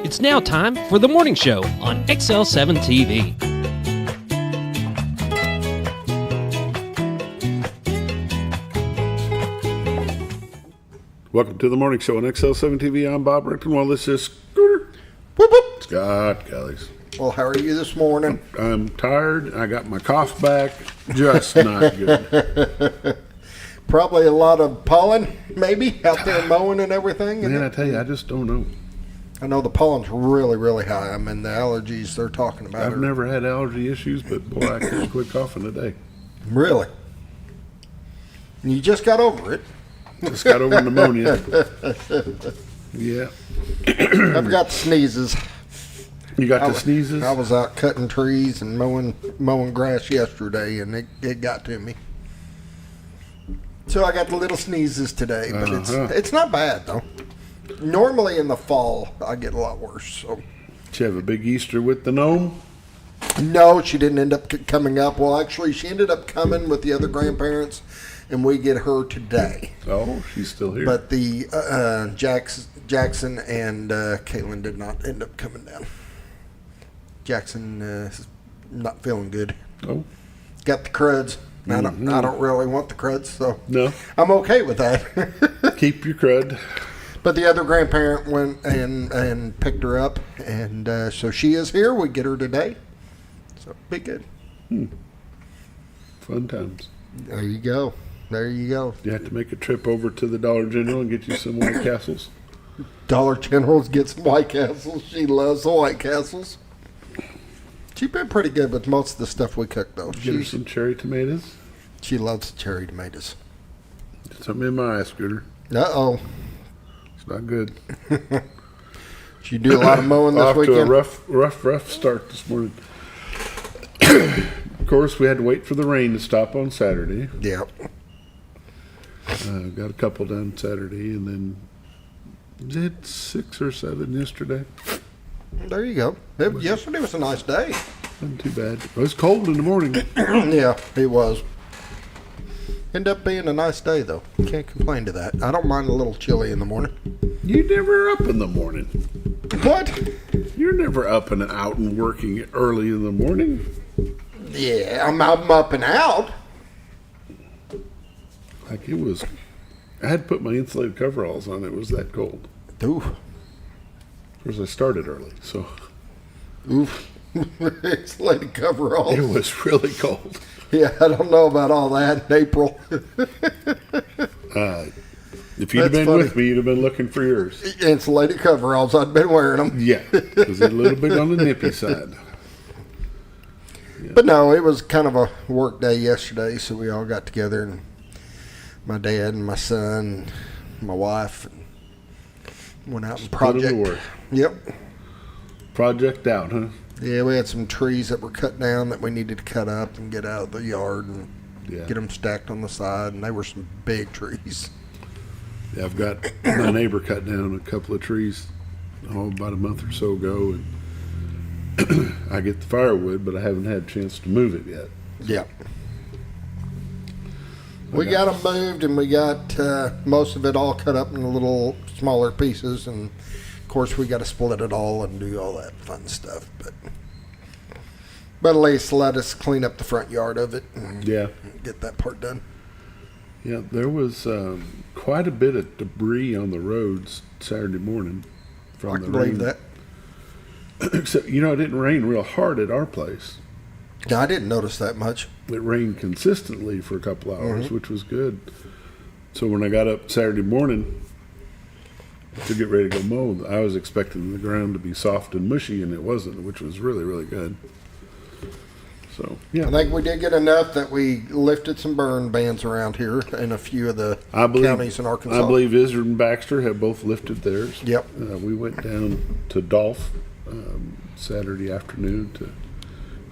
It's now time for the morning show on XL7-TV. Welcome to the morning show on XL7-TV. I'm Bob Rickton. Well, this is Scooter. Whoop, whoop. Scott Kelly's. Well, how are you this morning? I'm tired. I got my cough back. Just not good. Probably a lot of pollen, maybe, out there mowing and everything. Man, I tell you, I just don't know. I know the pollen's really, really high. I mean, the allergies they're talking about I've never had allergy issues, but boy, I can't quit coughing today. Really? You just got over it. Just got over pneumonia. Yeah. I've got sneezes. You got the sneezes? I was out cutting trees and mowing grass yesterday, and it got to me. So I got the little sneezes today, but it's not bad, though. Normally in the fall, I get a lot worse. So. Did you have a big Easter with the gnome? No, she didn't end up coming up. Well, actually, she ended up coming with the other grandparents, and we get her today. Oh, she's still here. But the Jackson and Caitlin did not end up coming down. Jackson is not feeling good. Oh. Got the crud. I don't really want the crud, so no, I'm okay with that. Keep your crud. But the other grandparent went and picked her up, and so she is here. We get her today, so be good. Fun times. There you go. There you go. You have to make a trip over to the Dollar General and get you some White Castles. Dollar General's get some White Castles. She loves the White Castles. She's been pretty good with most of the stuff we cook, though. Get her some cherry tomatoes. She loves cherry tomatoes. Get something in my eye, Scooter. Uh-oh. It's not good. Did you do a lot of mowing this weekend? Off to a rough start this morning. Of course, we had to wait for the rain to stop on Saturday. Yep. Got a couple done Saturday, and then did 6 or 7 yesterday. There you go. Yesterday was a nice day. Wasn't too bad. It was cold in the morning. Yeah, it was. Ended up being a nice day, though. Can't complain to that. I don't mind a little chilly in the morning. You never up in the morning. What? You're never up and out and working early in the morning. Yeah, I'm up and out. Like it was, I had to put my insulated coveralls on. It was that cold. Ooh. Of course, I started early, so. Oof. Insulated coveralls. It was really cold. Yeah, I don't know about all that in April. If you'd have been with me, you'd have been looking for yours. Insulated coveralls, I'd been wearing them. Yeah, it was a little bit on the nippy side. Yeah. But no, it was kind of a work day yesterday, so we all got together, and my dad and my son, and my wife, and went out and project. Put 'em to work. Yep. Project out, huh? Yeah, we had some trees that were cut down that we needed to cut up and get out of the yard and get them stacked on the side, and they were some big trees. Yeah, I've got my neighbor cut down a couple of trees about a month or so ago, and I get the firewood, but I haven't had a chance to move it yet. Yeah. We got them moved, and we got most of it all cut up in little smaller pieces, and of course we got to split it all and do all that fun stuff. But at least let us clean up the front yard of it and get that part done. Yeah, there was quite a bit of debris on the roads Saturday morning from I can believe that. Except, it didn't rain real hard at our place. Yeah, I didn't notice that much. It rained consistently for a couple hours, which was good. So when I got up Saturday morning to get ready to go mow, I was expecting the ground to be soft and mushy, and it wasn't, which was really, really good. So, yeah. I think we did get enough that we lifted some burn bans around here in a few of the counties in Arkansas. I believe Izzard and Baxter have both lifted theirs. Yep. We went down to Dolph Saturday afternoon to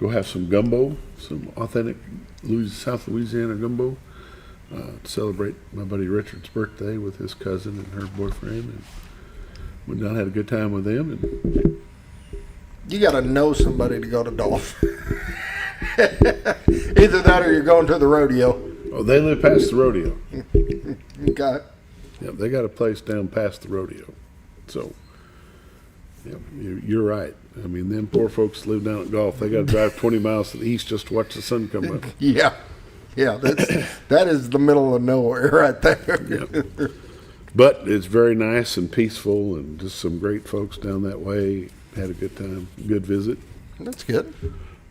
go have some gumbo, some authentic South Louisiana gumbo, to celebrate my buddy Richard's birthday with his cousin and her boyfriend. And went down and had a good time with them. And you got to know somebody to go to Dolph. Either that or you're going to the rodeo. Oh, they live past the rodeo. Okay. Yeah, they got a place down past the rodeo. So Yep, you're right. I mean, them poor folks live down at Gulf. They got to drive 20 miles to the east just to watch the sun come up. Yeah. Yeah, that is the middle of nowhere right there. Yep. But it's very nice and peaceful, and just some great folks down that way. Had a good time, good visit. That's good.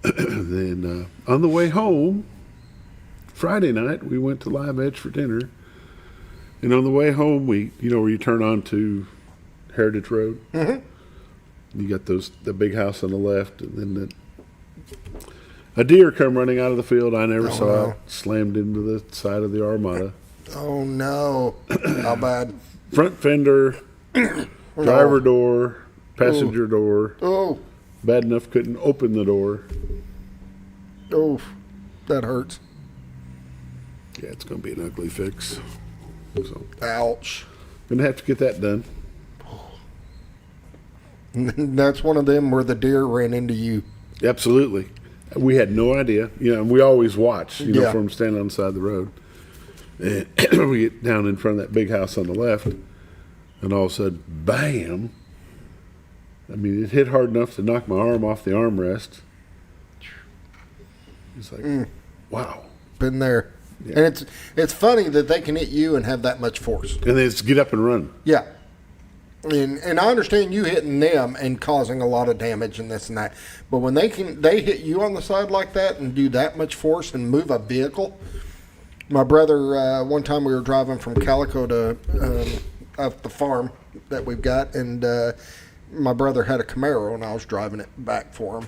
Then on the way home, Friday night, we went to Live Edge for dinner. And on the way home, where you turn on to Heritage Road. Mm-hmm. You got the big house on the left, and then a deer come running out of the field. I never saw it. Slammed into the side of the Armada. Oh, no. How bad? Front fender, driver door, passenger door. Oh. Bad enough couldn't open the door. Oh, that hurts. Yeah, it's going to be an ugly fix. So, ouch. Going to have to get that done. That's one of them where the deer ran into you. Absolutely. We had no idea. And we always watch, from standing on the side of the road. And we get down in front of that big house on the left, and all of a sudden, bam. I mean, it hit hard enough to knock my arm off the armrest. It's like, wow. Been there. Yeah. And it's funny that they can hit you and have that much force. And then it's get up and run. Yeah. And I understand you hitting them and causing a lot of damage and this and that. But when they hit you on the side like that and do that much force and move a vehicle. My brother, one time we were driving from Calico to up the farm that we've got, and my brother had a Camaro, and I was driving it back for him.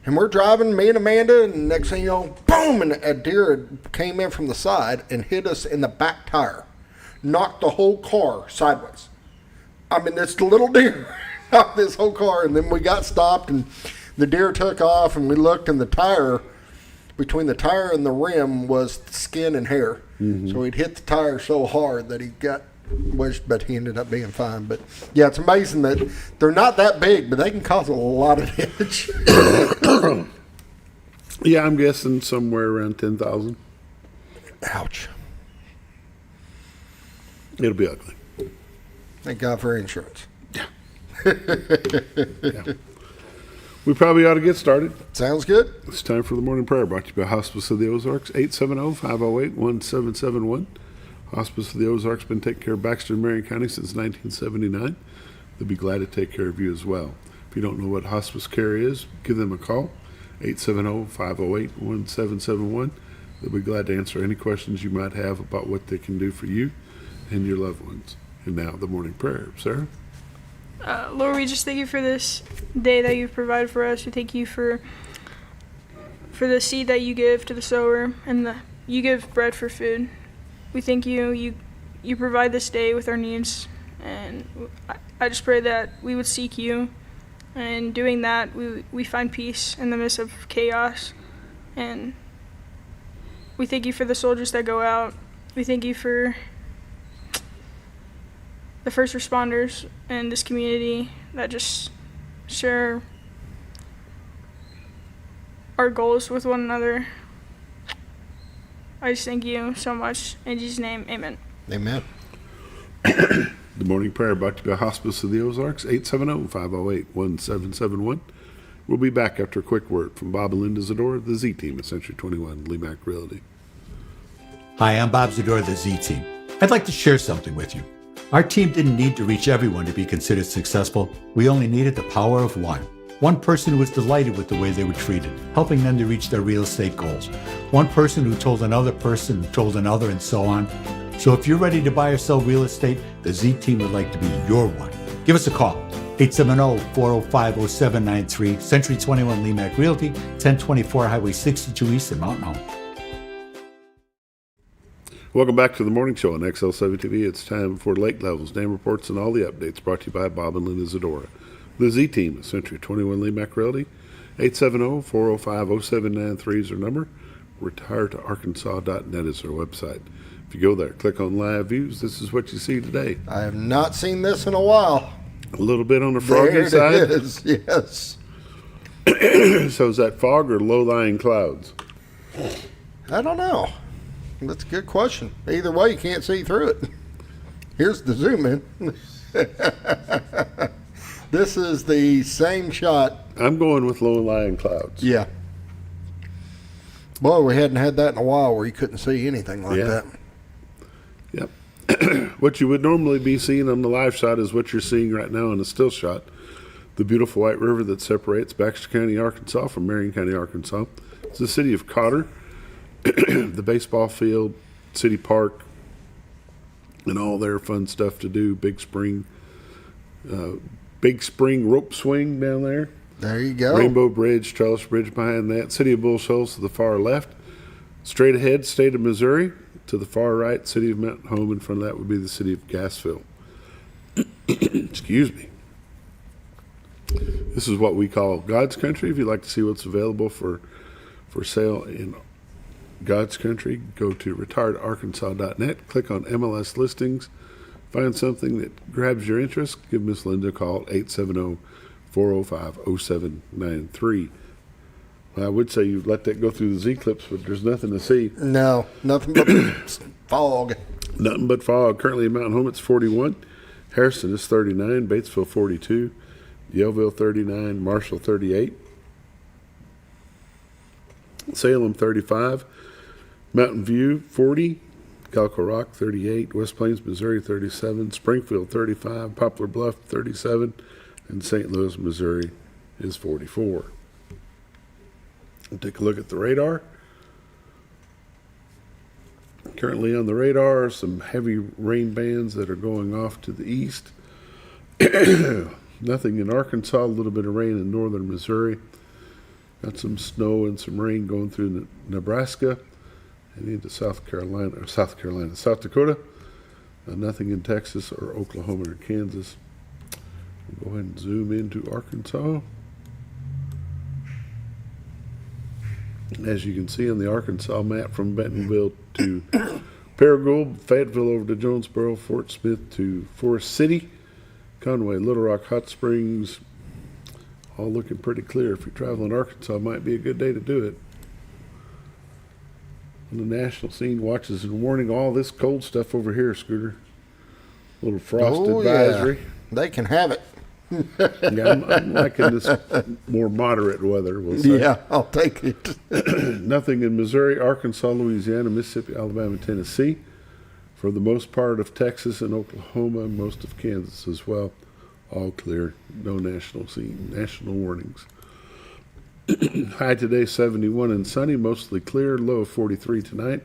And we're driving, me and Amanda, and next thing you know, boom, and a deer came in from the side and hit us in the back tire. Knocked the whole car sideways. I mean, this little deer knocked this whole car, and then we got stopped, and the deer took off, and we looked, and the tire, between the tire and the rim was skin and hair. Mm-hmm. So he'd hit the tire so hard that he got wished, but he ended up being fine. But yeah, it's amazing that they're not that big, but they can cause a lot of damage. Yeah, I'm guessing somewhere around 10,000. Ouch. It'll be ugly. Thank God for insurance. Yeah. We probably ought to get started. Sounds good. It's time for the morning prayer, brought to you by Hospice of the Ozarks, 870-508-1771. Hospice of the Ozarks been taking care of Baxter and Marion County since 1979. They'll be glad to take care of you as well. If you don't know what hospice care is, give them a call, 870-508-1771. They'll be glad to answer any questions you might have about what they can do for you and your loved ones. And now the morning prayer. Sarah? Lord, we just thank you for this day that you've provided for us. We thank you for the seed that you give to the sower, and you give bread for food. We thank you provide this day with our needs, and I just pray that we would seek you, and doing that we find peace in the midst of chaos. And we thank you for the soldiers that go out. We thank you for the first responders in this community that just share our goals with one another. I just thank you so much. In Jesus' name, amen. Amen. The morning prayer brought to you by Hospice of the Ozarks, 870-508-1771. We'll be back after a quick word from Bob and Linda Zadora, the Z-Team at Century 21 Lemac Realty. Hi, I'm Bob Zadora, the Z-Team. I'd like to share something with you. Our team didn't need to reach everyone to be considered successful. We only needed the power of one. One person who was delighted with the way they were treated, helping them to reach their real estate goals. One person who told another person who told another, and so on. So if you're ready to buy or sell real estate, the Z-Team would like to be your one. Give us a call, 870-405-0793, Century 21 Lemac Realty, 1024 Highway 62 East in Mountain Home. Welcome back to the morning show on XL7-TV. It's time for lake levels, dam reports, and all the updates brought to you by Bob and Linda Zadora. The Z-Team at Century 21 Lemac Realty, 870-405-0793 is our number. RetireToArkansas.net is our website. If you go there, click on live views, this is what you see today. I have not seen this in a while. A little bit on the froggy There side. it is, yes. So is that fog or low-lying clouds? I don't know. That's a good question. Either way, you can't see through it. Here's the zoom in. This is the same shot. I'm going with low-lying clouds. Yeah. Boy, we hadn't had that in a while where you couldn't see anything like Yeah. that. Yep. What you would normally be seeing on the live shot is what you're seeing right now in a still shot. The beautiful White River that separates Baxter County, Arkansas from Marion County, Arkansas. It's the city of Cotter, the baseball field, city park, and all their fun stuff to do. Big spring rope swing down there. There you go. Rainbow Bridge, Trellis Bridge behind that. City of Bull Shoals to the far left. Straight ahead, state of Missouri. To the far right, city of Mountain Home. In front of that would be the city of Gassville. Excuse me. This is what we call God's country. If you'd like to see what's available for sale in God's country, go to retiredarkansas.net, click on MLS listings, find something that grabs your interest, give Miss Linda a call at 870-405-0793. I would say you let that go through the Z-clips, but there's nothing to see. No, nothing but fog. Nothing but fog. Currently in Mountain Home, it's 41. Harrison is 39. Batesville, 42. Yellville, 39. Marshall, 38. Salem, 35. Mountain View, 40. Calico Rock, 38. West Plains, Missouri, 37. Springfield, 35. Poplar Bluff, 37. And St. Louis, Missouri is 44. We'll take a look at the radar. Currently on the radar are some heavy rain bands that are going off to the east. Nothing in Arkansas, a little bit of rain in northern Missouri. Got some snow and some rain going through Nebraska and into South Dakota. Nothing in Texas or Oklahoma or Kansas. We'll go ahead and zoom into Arkansas. As you can see on the Arkansas map, from Bentonville to Paragould, Fayetteville over to Jonesboro, Fort Smith to Forest City, Conway, Little Rock, Hot Springs, all looking pretty clear. If you're traveling Arkansas, might be a good day to do it. On the national scene, watches and warning, all this cold stuff over here, Scooter. Little frost advisory. Yeah. They can have it. Yeah, I'm liking this more moderate weather, we'll say. Yeah, I'll take it. Nothing in Missouri, Arkansas, Louisiana, Mississippi, Alabama, Tennessee. For the most part of Texas and Oklahoma, most of Kansas as well. All clear. No national scene, national warnings. High today, 71 and sunny, mostly clear. Low of 43 tonight.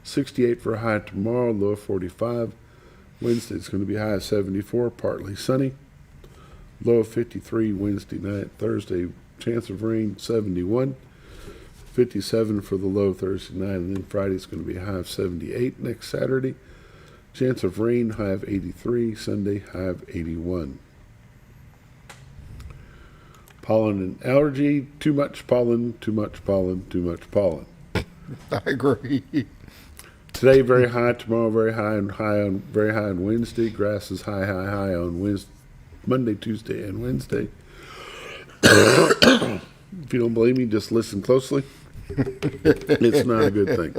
68 for a high tomorrow, low of 45. Wednesday's going to be high of 74, partly sunny. Low of 53 Wednesday night. Thursday, chance of rain, 71. 57 for the low Thursday night. And then Friday's going to be a high of 78 next Saturday. Chance of rain, high of 83. Sunday, high of 81. Pollen and allergy, too much pollen, too much pollen, too much pollen. I agree. Today, very high. Tomorrow, very high and very high on Wednesday. Grass is high on Wednesday. Monday, Tuesday, and Wednesday. If you don't believe me, just listen closely. It's not a good thing.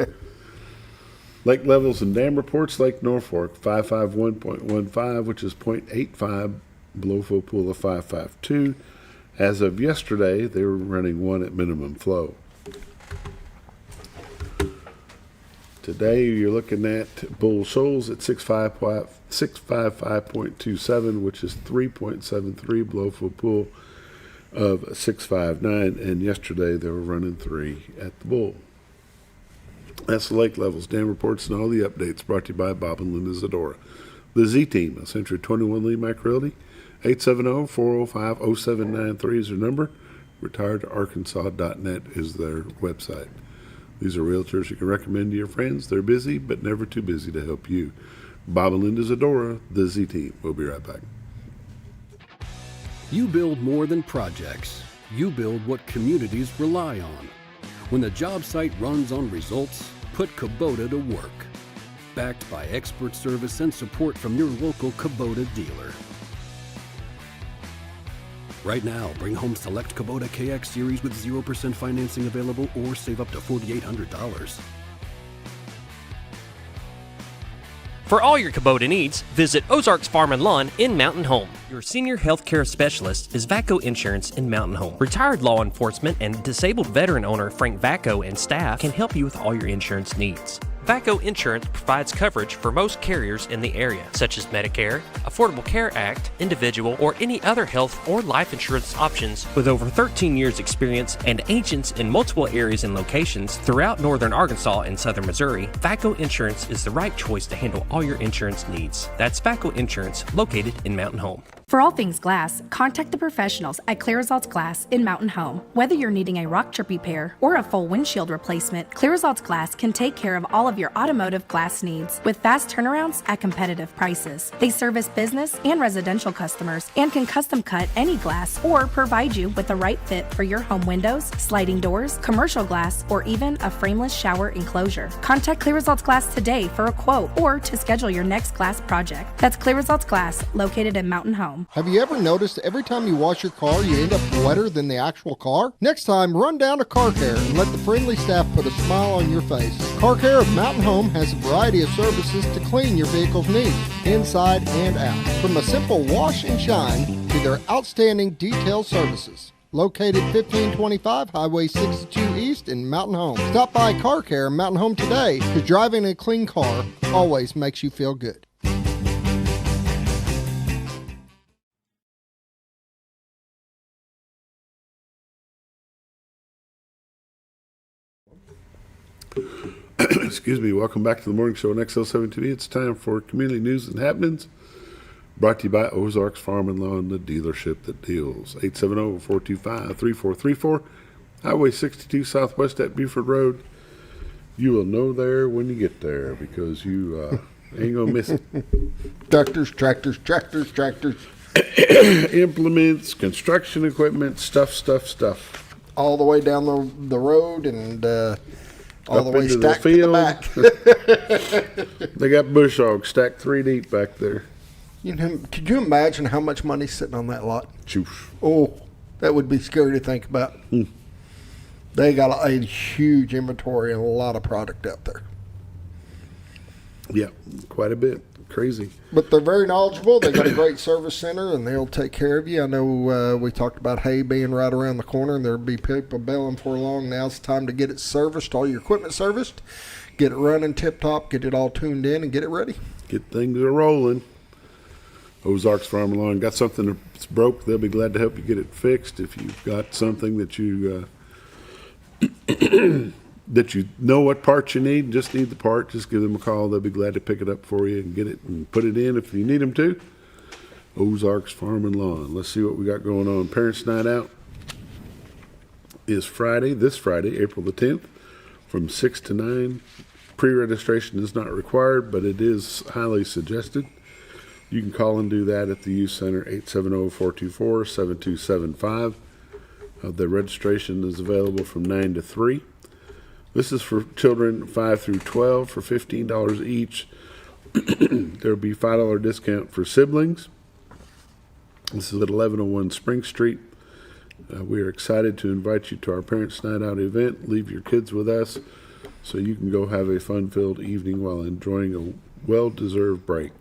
Lake levels and dam reports. Lake Norfolk, 551.15, which is 0.85, below full pool of 552. As of yesterday, they were running 1 at minimum flow. Today, you're looking at Bull Shoals at 655.27, which is 3.73 below full pool of 659. And yesterday, they were running 3 at the Bull. That's the lake levels, dam reports, and all the updates brought to you by Bob and Linda Zadora. The Z-Team, a Century 21 Lee Mike Realty. 870-405-0793 is their number. Retiredarkansas.net is their website. These are realtors you can recommend to your friends. They're busy, but never too busy to help you. Bob and Linda Zadora, the Z-Team. We'll be right back. You build more than projects. You build what communities rely on. When the job site runs on results, put Kubota to work. Backed by expert service and support from your local Kubota dealer. Right now, bring home select Kubota KX Series with 0% financing available or save up to $4,800. For all your Kubota needs, visit Ozarks Farm and Lawn in Mountain Home. Your senior health care specialist is VACO Insurance in Mountain Home. Retired law enforcement and disabled veteran owner Frank VACO and staff can help you with all your insurance needs. VACO Insurance provides coverage for most carriers in the area, such as Medicare, Affordable Care Act, individual, or any other health or life insurance options. With over 13 years experience and agents in multiple areas and locations throughout northern Arkansas and southern Missouri, VACO Insurance is the right choice to handle all your insurance needs. That's VACO Insurance, located in Mountain Home. For all things glass, contact the professionals at Clear Results Glass in Mountain Home. Whether you're needing a rock chip repair or a full windshield replacement, Clear Results Glass can take care of all of your automotive glass needs with fast turnarounds at competitive prices. They service business and residential customers and can custom cut any glass or provide you with the right fit for your home windows, sliding doors, commercial glass, or even a frameless shower enclosure. Contact Clear Results Glass today for a quote or to schedule your next glass project. That's Clear Results Glass, located in Mountain Home. Have you ever noticed every time you wash your car, you end up wetter than the actual car? Next time, run down to Car Care and let the friendly staff put a smile on your face. Car Care of Mountain Home has a variety of services to clean your vehicle's needs, inside and out. From a simple wash and shine to their outstanding detail services. Located 1525 Highway 62 East in Mountain Home. Stop by Car Care in Mountain Home today, because driving a clean car always makes you feel good. Excuse me. Welcome back to the morning show on XL7-TV. It's time for community news and happenings. Brought to you by Ozarks Farm and Lawn, the dealership that deals. 870-425-3434, Highway 62 Southwest at Buford Road. You will know there when you get there because you ain't going to miss it. Tractors. Implements, construction equipment, stuff. All the way down the road and all the way into stacked the to the back. They got bush hogs stacked 3 deep back there. You know, could you imagine how much money's sitting on that lot? Choof. Oh, that would be scary to think about. They got a huge inventory and a lot of product out there. Yeah, quite a bit. Crazy. But they're very knowledgeable. They got a great service center, and they'll take care of you. I know we talked about hay being right around the corner, and there'll be people bailing for long. Now's the time to get it serviced, all your equipment serviced, get it running tip-top, get it all tuned in, and get it ready. Get things rolling. Ozarks Farm and Lawn got something that's broke. They'll be glad to help you get it fixed. If you've got something that you that you know what parts you need, just need the part, just give them a call. They'll be glad to pick it up for you and get it and put it in if you need them to. Ozarks Farm and Lawn. Let's see what we got going on. Parents' Night Out is this Friday, April the 10th, from 6 to 9. Pre-registration is not required, but it is highly suggested. You can call and do that at the Youth Center, 870-424-7275. The registration is available from 9 to 3. This is for children 5 through 12 for $15 each. There will be a $5 discount for siblings. This is at 1101 Spring Street. We are excited to invite you to our Parents' Night Out event. Leave your kids with us so you can go have a fun-filled evening while enjoying a well-deserved break.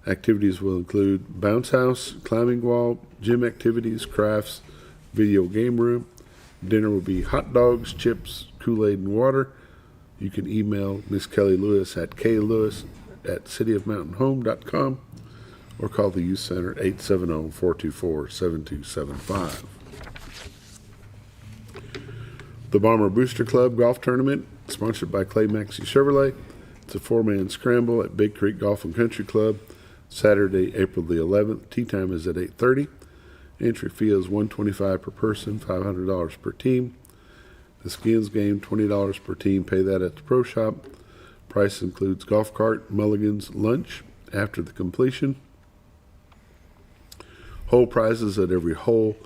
Activities will include bounce house, climbing wall, gym activities, crafts, video game room. Dinner will be hot dogs, chips, Kool-Aid, and water. You can email Miss Kelly Lewis at klewis@cityofmountainhome.com or call the Youth Center at 870-424-7275. The Bomber Booster Club Golf Tournament, sponsored by Clay Maxey Chevrolet. It's a 4-man scramble at Big Creek Golf and Country Club, Saturday, April the 11th. Tee time is at 8:30. Entry fee is $125 per person, $500 per team. The skins game, $20 per team. Pay that at the pro shop. Price includes golf cart, mulligans, lunch after the completion. Hole prizes at every hole.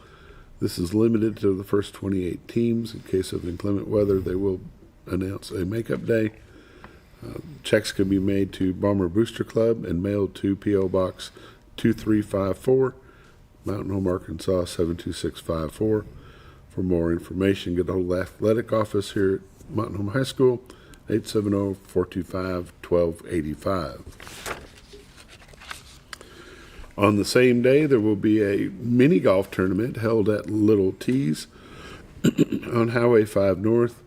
This is limited to the first 28 teams. In case of inclement weather, they will announce a makeup day. Checks can be made to Bomber Booster Club and mailed to P.O. Box 2354, Mountain Home, Arkansas 72654. For more information, get a hold of the athletic office here at Mountain Home High School 870-425-1285. On the same day, there will be a mini golf tournament held at Little T's on Highway 5 North.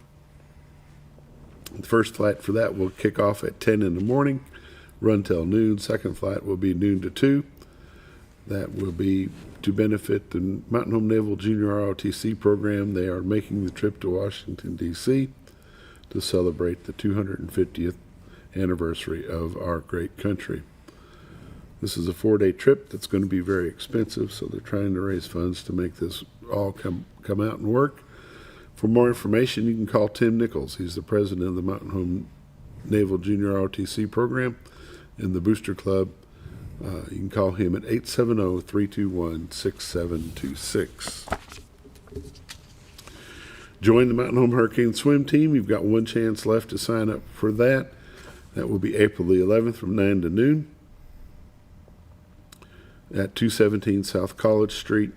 The first flight for that will kick off at 10 in the morning, run till noon. Second flight will be noon to 2. That will be to benefit the Mountain Home Naval Junior ROTC program. They are making the trip to Washington, D.C. to celebrate the 250th anniversary of our great country. This is a 4-day trip that's going to be very expensive, so they're trying to raise funds to make this all come out and work. For more information, you can call Tim Nichols. He's the president of the Mountain Home Naval Junior ROTC program in the Booster Club. You can call him at 870-321-6726. Join the Mountain Home Hurricane Swim Team. You've got one chance left to sign up for that. That will be April the 11th from 9 to noon at 217 South College Street.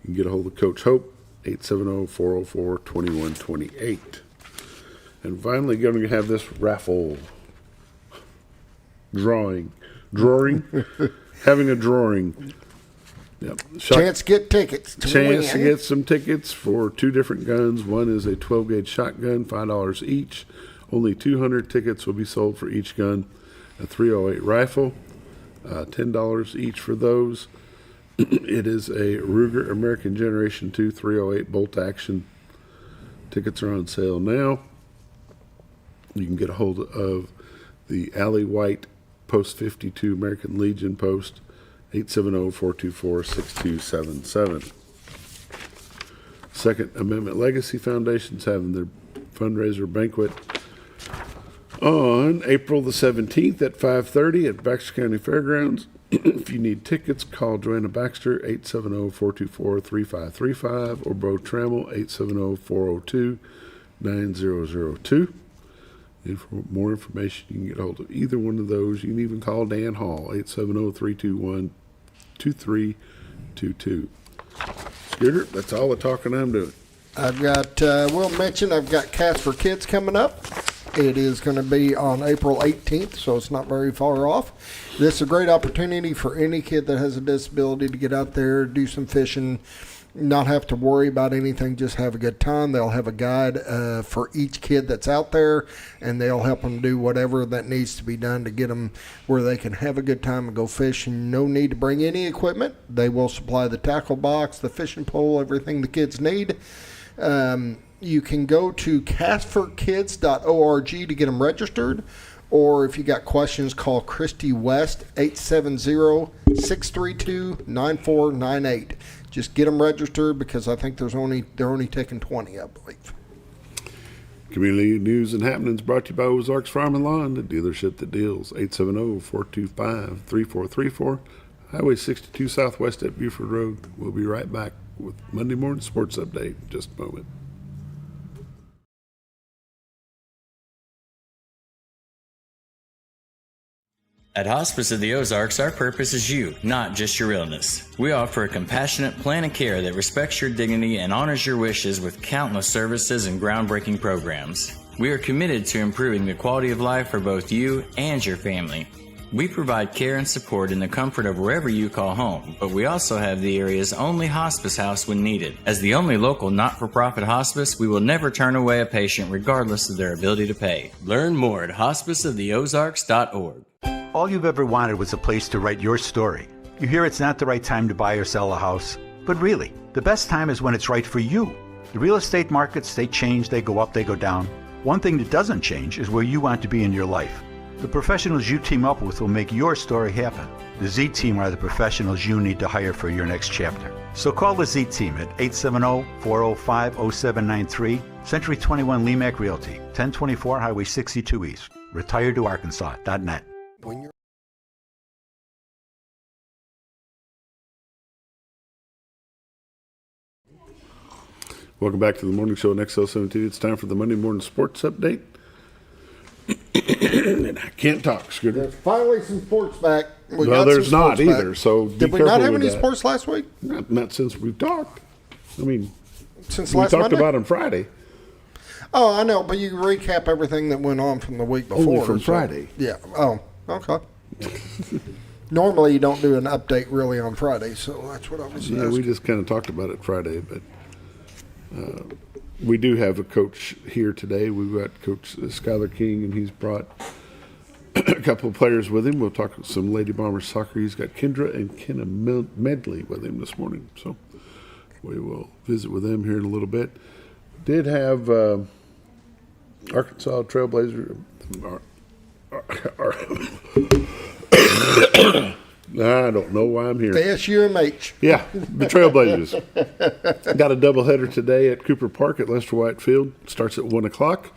You can get a hold of Coach Hope, 870-404-2128. And finally, going to have this raffle drawing, having a drawing. Yep. Chance to get tickets. Chance to get some tickets for 2 different guns. One is a 12-gauge shotgun, $5 each. Only 200 tickets will be sold for each gun. A .308 rifle, $10 each for those. It is a Ruger American Generation 2 .308 bolt action. Tickets are on sale now. You can get a hold of the Alley White Post 52 American Legion Post, 870-424-6277. Second Amendment Legacy Foundation's having their fundraiser banquet on April the 17th at 5:30 at Baxter County Fairgrounds. If you need tickets, call Joanna Baxter, 870-424-3535, or Bo Trammell, 870-402-9002. And for more information, you can get a hold of either one of those. You can even call Dan Hall, 870-321-2322. Scooter, that's all the talking I'm doing. I've got, we'll mention, I've got Cats for Kids coming up. It is going to be on April 18th, so it's not very far off. This is a great opportunity for any kid that has a disability to get out there, do some fishing, not have to worry about anything, just have a good time. They'll have a guide for each kid that's out there, and they'll help them do whatever that needs to be done to get them where they can have a good time and go fishing. No need to bring any equipment. They will supply the tackle box, the fishing pole, everything the kids need. You can go to castforkids.org to get them registered, or if you got questions, call Christy West, 870-632-9498. Just get them registered because I think they're only taking 20, I believe. Community news and happenings brought to you by Ozarks Farm and Lawn, the dealership that deals. 870-425-3434, Highway 62 Southwest at Buford Road. We'll be right back with Monday Morning Sports Update in just a moment. At Hospice of the Ozarks, our purpose is you, not just your illness. We offer a compassionate plan of care that respects your dignity and honors your wishes with countless services and groundbreaking programs. We are committed to improving the quality of life for both you and your family. We provide care and support in the comfort of wherever you call home, but we also have the area's only hospice house when needed. As the only local not-for-profit hospice, we will never turn away a patient regardless of their ability to pay. Learn more at hospiceoftheozarks.org. All you've ever wanted was a place to write your story. You hear it's not the right time to buy or sell a house, but really, the best time is when it's right for you. The real estate markets, they change, they go up, they go down. One thing that doesn't change is where you want to be in your life. The professionals you team up with will make your story happen. The Z-Team are the professionals you need to hire for your next chapter. So call the Z-Team at 870-405-0793, Century 21 Lemac Realty, 1024 Highway 62 East, retiredtoarkansas.net. When you're Welcome back to the morning show on XL7-TV. It's time for the Monday Morning Sports Update. And I can't talk, Scooter. There's finally some sports back. Well, there's not either, so be Did we careful not have with any that. sports last week? Not since we've talked. I mean, Since we last talked Monday? about them Friday. Oh, I know, but you recap everything that went on from the week before. Only from Friday. Yeah. Oh, okay. Normally, you don't do an update really on Friday, so that's what I was Yeah, asking. we just kind of talked about it Friday, but we do have a coach here today. We've got Coach Skyler King, and he's brought a couple of players with him. We'll talk some Lady Bombers soccer. He's got Kendra and Kenna Medley with him this morning, so we will visit with them here in a little bit. Did have Arkansas Trailblazer. I don't know why I'm here. ASUMH. Yeah, the Trailblazers. Got a doubleheader today at Cooper Park at Lester White Field. Starts at 1 o'clock.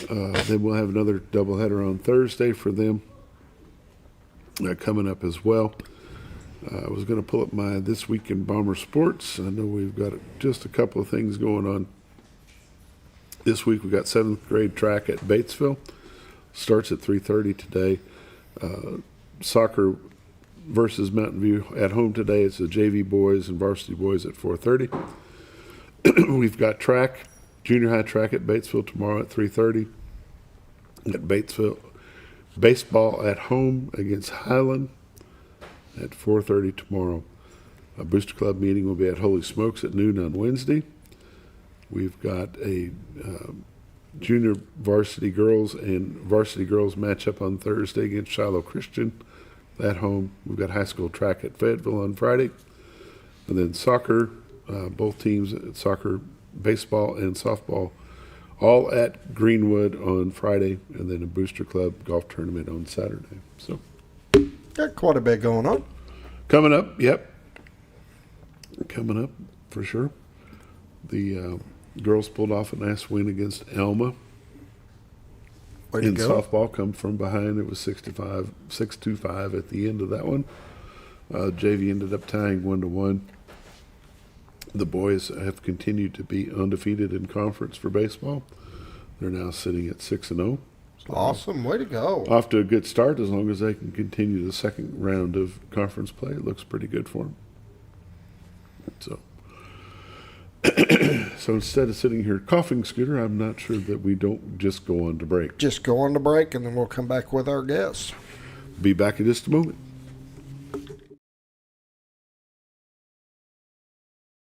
Then we'll have another doubleheader on Thursday for them coming up as well. I was going to pull up my This Week in Bomber Sports. I know we've got just a couple of things going on. This week we've got 7th grade track at Batesville. Starts at 3:30 today. Soccer versus Mountain View at home today. It's the JV boys and varsity boys at 4:30. We've got track, junior high track at Batesville tomorrow at 3:30. At Batesville, baseball at home against Highland at 4:30 tomorrow. A Booster Club meeting will be at Holy Smokes at noon on Wednesday. We've got a junior varsity girls and varsity girls matchup on Thursday against Shiloh Christian at home. We've got high school track at Fayetteville on Friday. And then soccer, both teams, soccer, baseball, and softball, all at Greenwood on Friday, and then a Booster Club golf tournament on Saturday. So Got quite a bit going on. coming up, yep. Coming up for sure. The girls pulled off a nice win against Alma. Way to In go. softball, come from behind. It was 6-5 at the end of that one. JV ended up tying 1-1. The boys have continued to be undefeated in conference for baseball. They're now sitting at 6-0. Awesome. Way to go. Off to a good start. As long as they can continue the second round of conference play, it looks pretty good for them. So instead of sitting here coughing, Scooter, I'm not sure that we don't just go on to break. Just go on to break, and then we'll come back with our guests. Be back in just a moment.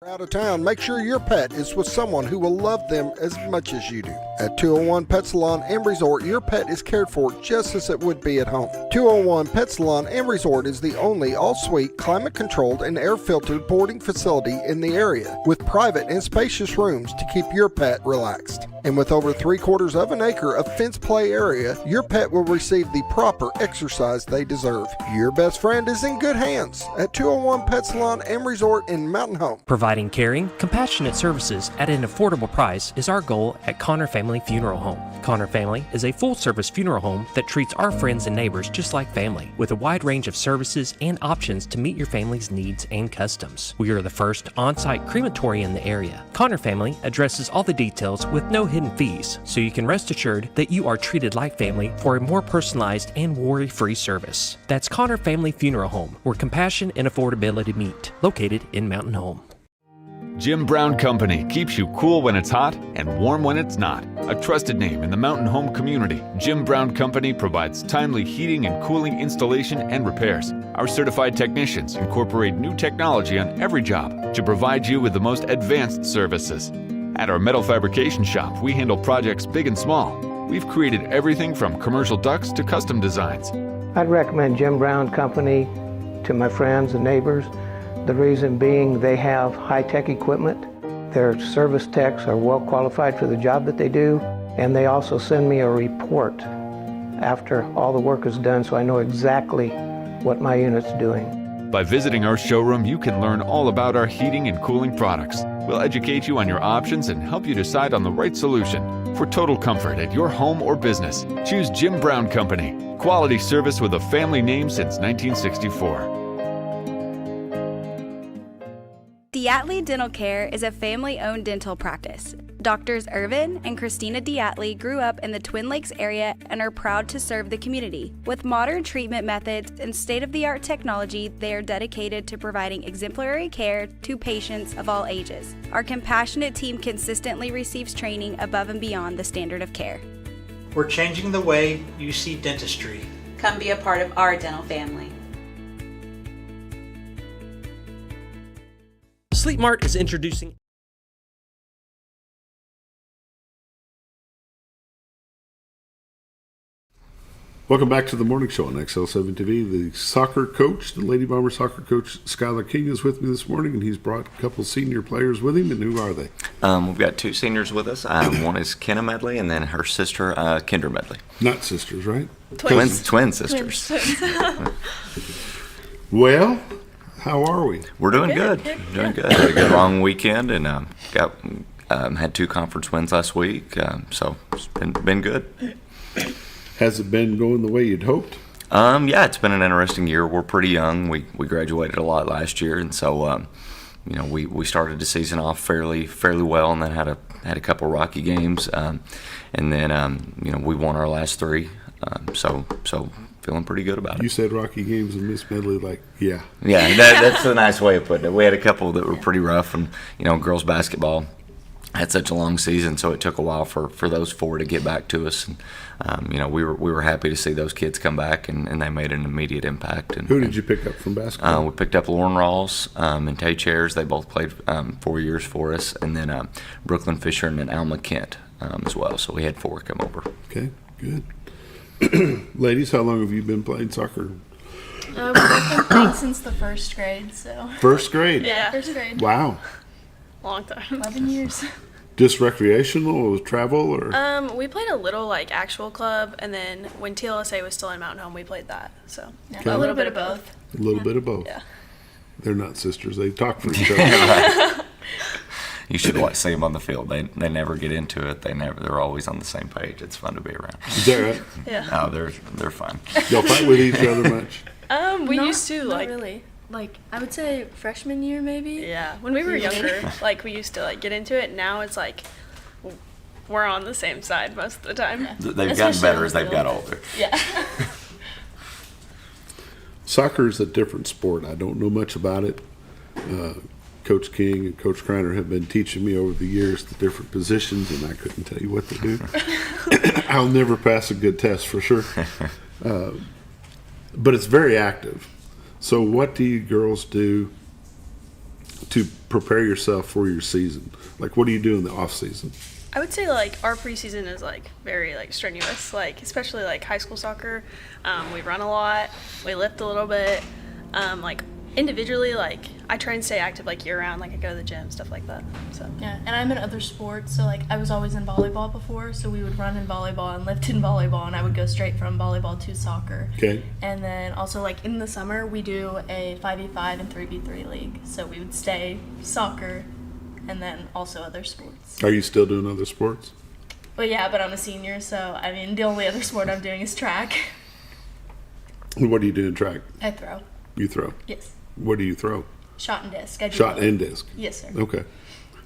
Out of town, make sure your pet is with someone who will love them as much as you do. At 201 Pet Salon and Resort, your pet is cared for just as it would be at home. 201 Pet Salon and Resort is the only all-suite, climate-controlled, and air-filtered boarding facility in the area, with private and spacious rooms to keep your pet relaxed. And with over 3/4 of an acre of fenced play area, your pet will receive the proper exercise they deserve. Your best friend is in good hands at 201 Pet Salon and Resort in Mountain Home. Providing caring, compassionate services at an affordable price is our goal at Connor Family Funeral Home. Connor Family is a full-service funeral home that treats our friends and neighbors just like family, with a wide range of services and options to meet your family's needs and customs. We are the first on-site crematory in the area. Connor Family addresses all the details with no hidden fees, so you can rest assured that you are treated like family for a more personalized and worry-free service. That's Connor Family Funeral Home, where compassion and affordability meet, located in Mountain Home. Jim Brown Company keeps you cool when it's hot and warm when it's not. A trusted name in the Mountain Home community, Jim Brown Company provides timely heating and cooling installation and repairs. Our certified technicians incorporate new technology on every job to provide you with the most advanced services. At our metal fabrication shop, we handle projects big and small. We've created everything from commercial ducts to custom designs. I'd recommend Jim Brown Company to my friends and neighbors. The reason being they have high-tech equipment. Their service techs are well qualified for the job that they do, and they also send me a report after all the work is done so I know exactly what my unit's doing. By visiting our showroom, you can learn all about our heating and cooling products. We'll educate you on your options and help you decide on the right solution. For total comfort at your home or business, choose Jim Brown Company. Quality service with a family name since 1964. Diatley Dental Care is a family-owned dental practice. Doctors Irvin and Christina Diatley grew up in the Twin Lakes area and are proud to serve the community. With modern treatment methods and state-of-the-art technology, they are dedicated to providing exemplary care to patients of all ages. Our compassionate team consistently receives training above and beyond the standard of care. We're changing the way you see dentistry. Come be a part of our dental family. Sleep Mart is introducing Welcome back to the morning show on XL7-TV. The soccer coach, the Lady Bomber soccer coach, Skyler King, is with me this morning, and he's brought a couple senior players with him. And who are they? We've got two seniors with us. One is Kenna Medley, and then her sister, Kendra Medley. Not sisters, right? Twin sisters. Well, how are we? We're doing good. Doing good. Had a good long weekend, and had 2 conference wins last week. So it's been good. Has it been going the way you'd hoped? Yeah, it's been an interesting year. We're pretty young. We graduated a lot last year, and so we started the season off fairly well, and then had a couple rocky games, and then we won our last 3. So feeling pretty good about it. You said rocky games, and Miss Medley, yeah. Yeah, that's a nice way of putting it. We had a couple that were pretty rough, and girls basketball had such a long season, so it took a while for those 4 to get back to us. And we were happy to see those kids come back, and they made an immediate impact. And who did you pick up from basketball? We picked up Lauren Rawls and Tay Chairs. They both played 4 years for us, and then Brooklyn Fisher and then Alma Kent as well. So we had 4 come over. Okay, good. Ladies, how long have you been playing soccer? We've been playing since the 1st grade. So. First grade? Yeah, 1st grade. Wow. Long time. 11 years. Just recreational or travel or? We played a little actual club, and then when TLSA was still in Mountain Home, we played that. So Okay. a little bit of both. A little bit of both. Yeah. They're not sisters. They talk for each other. You should see them on the field. They never get into it. They're always on the same page. It's fun to be around. Is that right? Yeah. No, they're fun. Y'all fight with each other much? We used to not really. I would say freshman year maybe. Yeah, when we were younger, we used to get into it. Now it's we're on the same side most of the time. Yeah. They've gotten better as they've got older. Yeah. Soccer is a different sport. I don't know much about it. Coach King and Coach Kreiner have been teaching me over the years the different positions, and I couldn't tell you what to do. I'll never pass a good test for sure. But it's very active. So what do you girls do to prepare yourself for your season? What do you do in the off season? I would say our preseason is very strenuous, especially high school soccer. We run a lot, we lift a little bit. Individually, I try and stay active year round. I go to the gym, stuff like that. So yeah, and I'm in other sports. So I was always in volleyball before. So we would run in volleyball and lift in volleyball, and I would go straight from volleyball to soccer. Okay. And then also in the summer we do a 5v5 and 3v3 league. So we would stay soccer, and then also other sports. Are you still doing other sports? Well, yeah, but I'm a senior, so the only other sport I'm doing is track. What do you do in track? I throw. You throw? Yes. What do you throw? Shot and disc. I do Shot both. and disc? Yes, sir. Okay.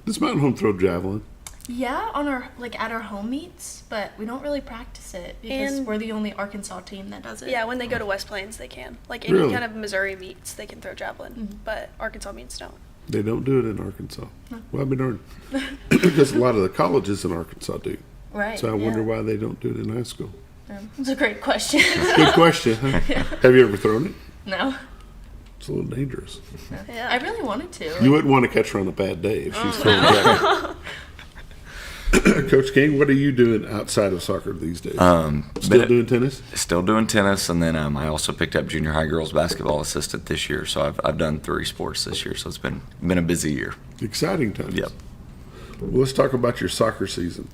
Does Mountain Home throw javelin? Yeah, on our at our home meets, but we don't really practice it because And- we're the only Arkansas team that does it. yeah, when they go to West Plains, they can. Any Really? kind of Missouri meets, they can throw javelin, but Arkansas meets don't. They don't do it in Arkansas. Well, I've been darned. Because a lot of the colleges in Arkansas do. Right. So I wonder yeah. why they don't do it in high school. It's a great question. Good question. Huh? Yeah. Have you ever thrown it? No. It's a little dangerous. Yeah. I really wanted to. You wouldn't want to catch her on a bad day if she's throwing javelin. Coach King, what are you doing outside of soccer these days? Still doing tennis? Still doing tennis, and then I also picked up junior high girls basketball assistant this year. So I've done 3 sports this year. So it's been a busy year. Exciting times. Yep. Well, let's talk about your soccer season.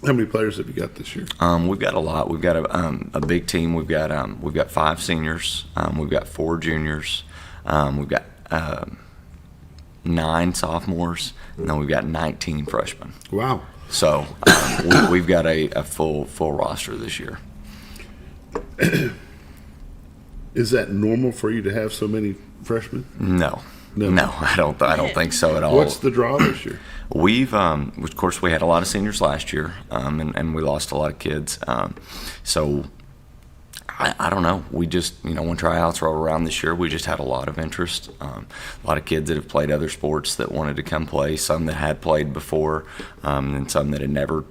How many players have you got this year? We've got a lot. We've got a big team. We've got 5 seniors. We've got 4 juniors. We've got 9 sophomores, and then we've got 19 freshmen. Wow! So we've got a full roster this year. Is that normal for you to have so many freshmen? No, No, I don't think so at all. What's the draw this year? We've, of course, we had a lot of seniors last year, and we lost a lot of kids. So I don't know. We just, when tryouts rolled around this year, we just had a lot of interest. A lot of kids that have played other sports that wanted to come play. Some that had played before, and some that had never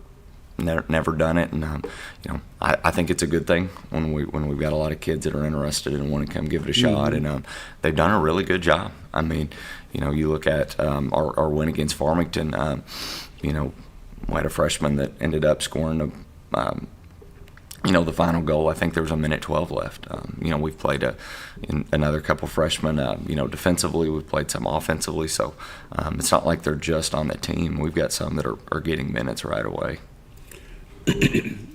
done it. And I think it's a good thing when we've got a lot of kids that are interested and want to come give it a shot. And they've done a really good job. I mean, you look at our win against Farmington. We had a freshman that ended up scoring the final goal. I think there was a minute 12 left. We've played another couple freshmen. Defensively, we've played some offensively. So it's not like they're just on the team. We've got some that are getting minutes right away.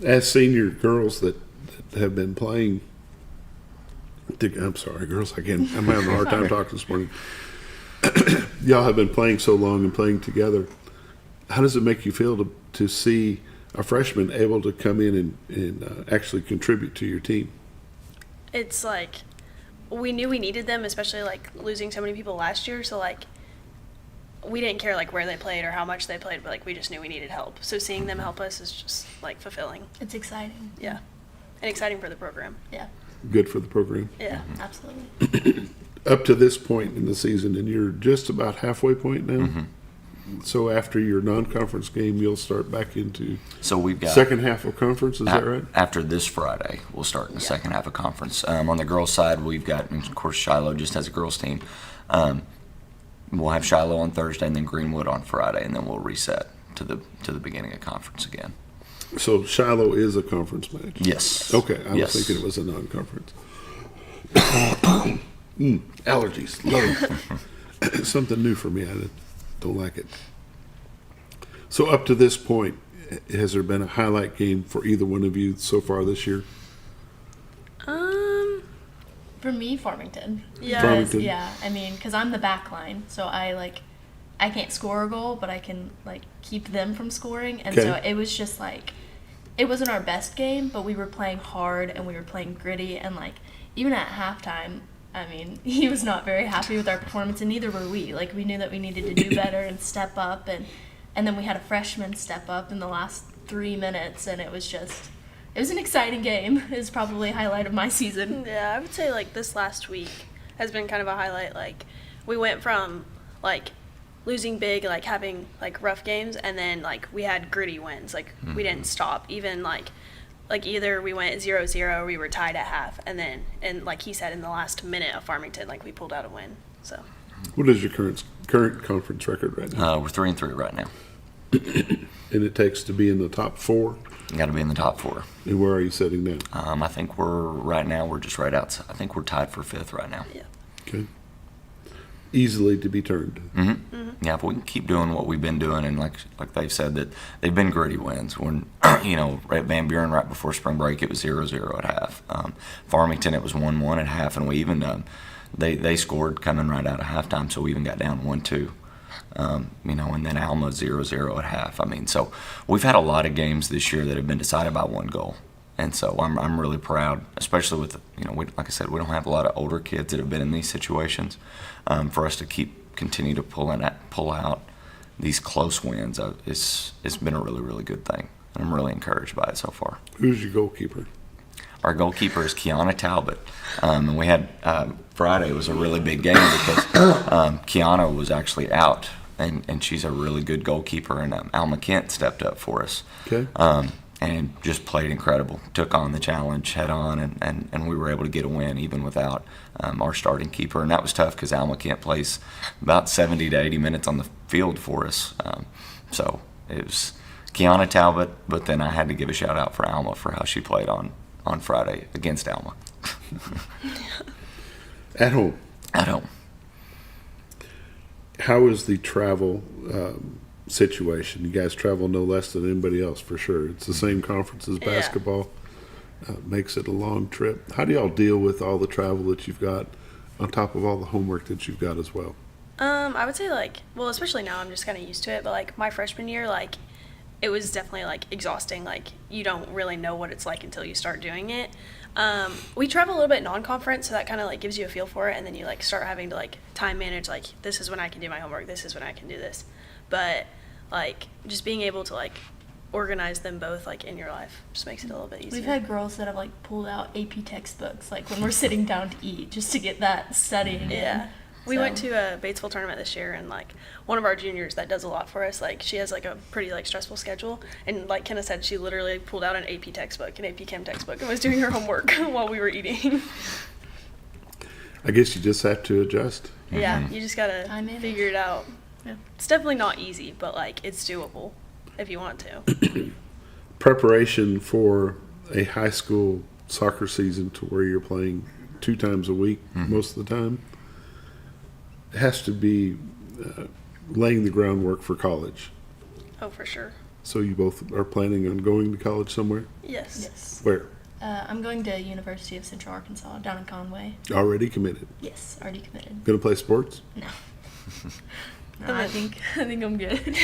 As senior girls that have been playing, I'm sorry, girls, I'm having a hard time talking this morning. Y'all have been playing so long and playing together. How does it make you feel to see a freshman able to come in and actually contribute to your team? It's like we knew we needed them, especially like losing so many people last year. So like we didn't care like where they played or how much they played, but like we just knew we needed help. So seeing them help us is just like fulfilling. It's exciting. Yeah, and exciting for the program. Yeah. Good for the program. Yeah, absolutely. Up to this point in the season, and you're just about halfway point now. Mm-hmm. So after your non-conference game, you'll start back into we've got second half of conference. Is that right? After this Friday, we'll start in the second half of conference. On the girls' side, we've got, of course, Shiloh just has a girls' team. We'll have Shiloh on Thursday and then Greenwood on Friday, and then we'll reset to the beginning of conference again. So Shiloh is a conference match? Yes. Okay, I was thinking it was a non-conference. Allergies. Love it. Something new for me. I don't like it. So up to this point, has there been a highlight game for either one of you so far this year? For me, Farmington. Yeah. Farmington. Yeah, I mean, because I'm the back line, so I can't score a goal, but I can keep them from scoring, and so it was just it wasn't our best game, but we were playing hard and we were playing gritty, and even at halftime, I mean, he was not very happy with our performance, and neither were we. We knew that we needed to do better and step up, and then we had a freshman step up in the last 3 minutes, and it was an exciting game. It was probably a highlight of my season. Yeah, I would say this last week has been kind of a highlight. We went from losing big, having rough games, and then we had gritty wins. We didn't stop. Even either we went 0-0 or we were tied at half, and then like he said, in the last minute of Farmington, we pulled out a win. So what is your current conference record right now? We're 3-3 right now. And it takes to be in the top 4? Got to be in the top 4. And where are you sitting now? I think we're just right outside. I think we're tied for 5th right now. Yeah. Okay. Easily to be turned. Mm-hmm. Mm-hmm. Yeah, if we can keep doing what we've been doing, and like they've said, that they've been gritty wins. When at Van Buren right before spring break, it was 0-0 at half. Farmington, it was 1-1 at half, and we even they scored coming right out of halftime, so we even got down 1-2. And then Alma 0-0 at half. I mean, so we've had a lot of games this year that have been decided by one goal. And so I'm really proud, especially with, like I said, we don't have a lot of older kids that have been in these situations. For us to continue to pull out these close wins, it's been a really, really good thing. And I'm really encouraged by it so far. Who's your goalkeeper? Our goalkeeper is Kiana Talbot. And we had Friday was a really big game because Kiana was actually out, and she's a really good goalkeeper, and Alma Kent stepped up for us. Okay. And just played incredible. Took on the challenge head on, and we were able to get a win even without our starting keeper. And that was tough because Alma Kent plays about 70 to 80 minutes on the field for us. So it was Kiana Talbot, but then I had to give a shout out for Alma for how she played on Friday against Alma. At home. At home. How is the travel situation? You guys travel no less than anybody else for sure. It's the same conference as basketball. Makes it a long trip. How do y'all deal with all the travel that you've got on top of all the homework that you've got as well? I would say especially now I'm just kind of used to it, but my freshman year, it was definitely like exhausting. Like you don't really know what it's like until you start doing it. We travel a little bit non-conference, so that kind of like gives you a feel for it, and then you like start having to like time manage, like this is when I can do my homework, this is when I can do this. But like just being able to like organize them both like in your life just makes it a little bit easier. We've had girls that have like pulled out AP textbooks like when we're sitting down to eat just to get that studying in. We went to a Batesville tournament this year, and like one of our juniors that does a lot for us, like she has like a pretty like stressful schedule, and like Kenna said, she literally pulled out an AP textbook, an AP Chem textbook, and was doing her homework while we were eating. I guess you just have to adjust. Yeah, you just gotta figure it out. Yeah. It's definitely not easy, but like it's doable if you want to. Preparation for a high school soccer season to where you're playing 2 times a week most of the time has to be laying the groundwork for college. Oh, for sure. So you both are planning on going to college somewhere? Yes. Where? I'm going to University of Central Arkansas down in Conway. Already committed? Yes, already committed. Going to play sports? No. No, I think I'm good.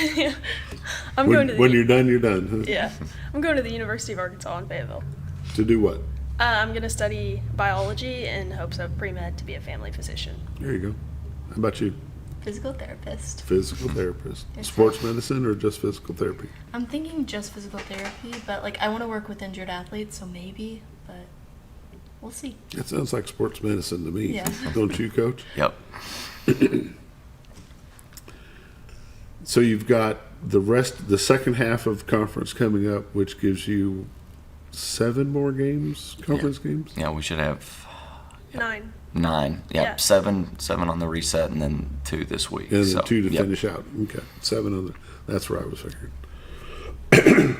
I'm going to when you're done, you're done. Huh? Yeah. I'm going to the University of Arkansas in Fayetteville. To do what? I'm going to study biology in hopes of pre-med to be a family physician. There you go. How about you? Physical therapist. Physical therapist. Yes. Sports medicine or just physical therapy? I'm thinking just physical therapy, but like I want to work with injured athletes, so maybe, but we'll see. That sounds like sports medicine to me. Yeah. Don't you, Coach? Yep. So you've got the second half of conference coming up, which gives you 7 more games, conference games? Yeah, we should have 9. 9. Yep. Yeah. 7 on the reset, and then 2 this week. And so, then 2 to yep. finish out. Okay. 7 on the. That's where I was figuring.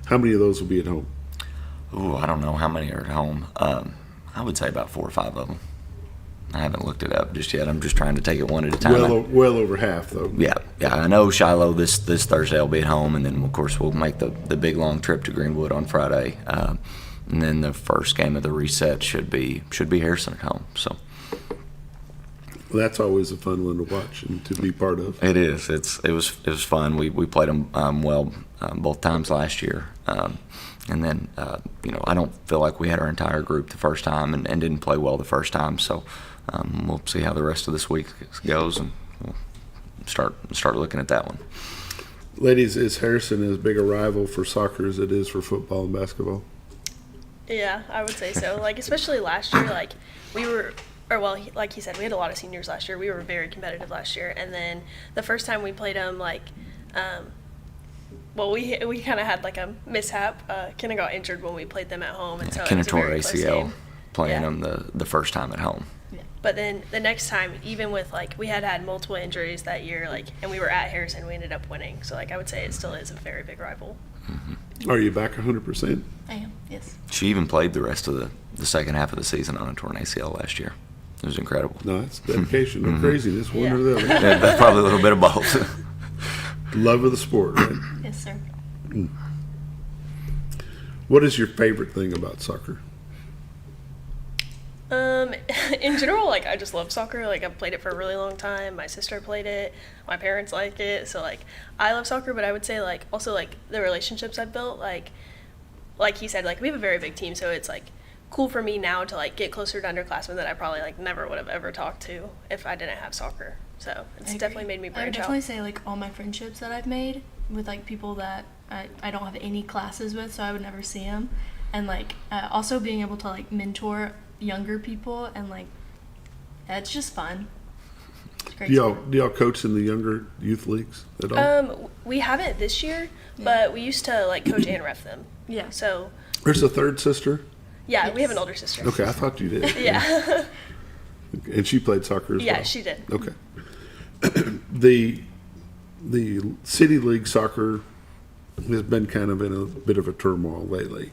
How many of those will be at home? Ooh, I don't know how many are at home. I would say about 4 or 5 of them. I haven't looked it up just yet. I'm just trying to take it one at a time. Well over half, though. Yeah. I know Shiloh this Thursday will be at home, and then of course we'll make the big long trip to Greenwood on Friday, and then the first game of the reset should be Harrison at home. So that's always a fun one to watch and to be part of. it is. It was fun. We played them well both times last year, and then I don't feel like we had our entire group the first time and didn't play well the first time. So. We'll see how the rest of this week goes, and we'll start looking at that one. Ladies, is Harrison as big a rival for soccer as it is for football and basketball? Yeah, I would say so. Like, especially last year, like, like he said, we had a lot of seniors last year. We were very competitive last year. And then the first time we played them, like, we kind of had, like, a mishap. Kenna got injured when we played them at home. And so Kenna it was a tore very close ACL game. playing them the first time at home. But then the next time, even with, like, we had multiple injuries that year, like, and we were at Harrison, we ended up winning. So, like, I would say it still is a very big rival. Mm-hmm. Are you back 100%? I am, yes. She even played the rest of the second half of the season on a torn ACL last year. It was incredible. No, it's dedication or craziness, one or the other. Yeah, probably a little bit of both. Love of the sport, right? Yes, sir. What is your favorite thing about soccer? In general, like, I just love soccer. Like, I've played it for a really long time. My sister played it. My parents like it. So, like, I love soccer, but I would say, like, also, like, the relationships I've built, like he said, like, we have a very big team, so it's, like, cool for me now to, like, get closer to underclassmen that I probably, like, never would have ever talked to if I didn't have soccer. So, it's definitely made me I would branch definitely out. say, like, all my friendships that I've made with, like, people that I don't have any classes with, so I would never see them. And, like, also being able to, like, mentor younger people, and like it's just fun. It's great. Do y'all coach in the younger youth leagues at all? We haven't this year, but we used to, like, coach and ref them. Yeah. So There's a third sister? yeah, we have an older sister. Okay, I thought you did. Yeah. And she played soccer as well? Yeah, she did. Okay. The City League soccer has been kind of in a bit of a turmoil lately.